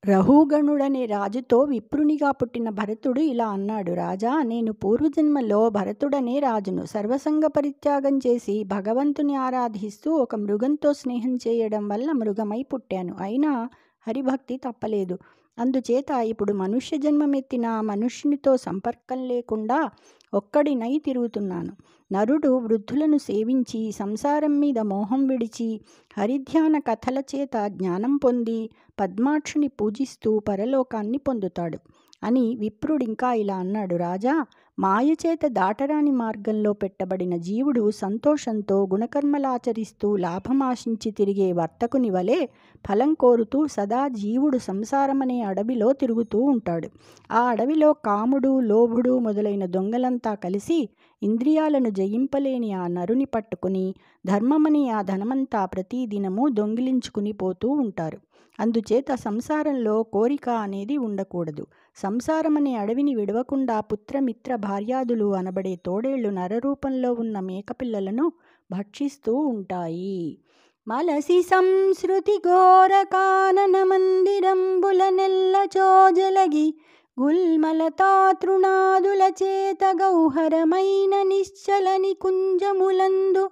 రహూగణుడనే రాజుతో విప్రునిగా పుట్టిన భరతుడు ఇలా అన్నాడు. రాజా, నేను పూర్వజన్మలో భరతుడనే రాజును. సర్వసంగ పరిత్యాగం చేసి భగవంతుని ఆరాధిస్తూ ఒక మృగంతో స్నేహం చేయడం వల్ల మృగమై పుట్టాను. అయినా హరిభక్తి తప్పలేదు. అందుచేత ఇప్పుడు మనుష్య జన్మమెత్తిన మనుష్యునితో సంపర్కం లేకుండా ఒక్కడినై తిరుగుతున్నాను. నరుడు వృద్ధులను సేవించి సంసారం మీద మోహం విడిచి హరిధ్యాన కథల చేత జ్ఞానం పొంది పద్మాక్షుని పూజిస్తూ పరలోకాన్ని పొందుతాడు అని విప్రుడింకా ఇలా అన్నాడు. రాజా, మాయచేత దాటరాని మార్గంలో పెట్టబడిన జీవుడు సంతోషంతో గుణకర్మలాచరిస్తూ లాభమాశించి తిరిగే వర్తకుని వలె ఫలం కోరుతూ సదా జీవుడు సంసారమనే అడవిలో తిరుగుతూ ఉంటాడు. ఆ అడవిలో కాముడు, లోభుడు మొదలైన దొంగలంతా కలిసి ఇంద్రియాలను జయింపలేని ఆ నరుని పట్టుకుని ధర్మమని ఆ ధనమంతా ప్రతిదినము దొంగిలించుకుని పోతూ ఉంటారు. అందుచేత సంసారంలో కోరిక అనేది ఉండకూడదు. సంసారమనే అడవిని విడవకుండా పుత్రమిత్ర భార్యాదులు అనబడే తోడేళ్లు నరరూపంలో ఉన్న మేకపిల్లలను భక్షిస్తూ ఉంటాయి. మలసి సంస్కృతి ఘోర కానన మందిరంబుల నెల్ల చోజలగి గుల్మలతా తృణాదుల చేత గౌహరమైన నిశ్చల నికుంజములందు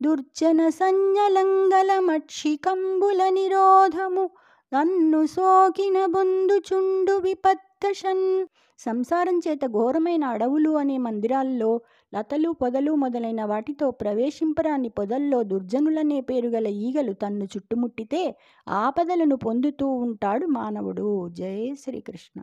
దుర్జన సంజ్ఞలంగల మక్షికంబుల నిరోధము నన్ను సోకిన బొందుచుండు విపత్తషన్. సంసారం చేత ఘోరమైన అడవులు అనే మందిరాల్లో లతలు పొదలు మొదలైన వాటితో ప్రవేశింపరాని పొదల్లో దుర్జనులనే పేరుగల ఈగలు తన్ను చుట్టుముట్టితే ఆపదలను పొందుతూ ఉంటాడు మానవుడు. జై శ్రీకృష్ణ.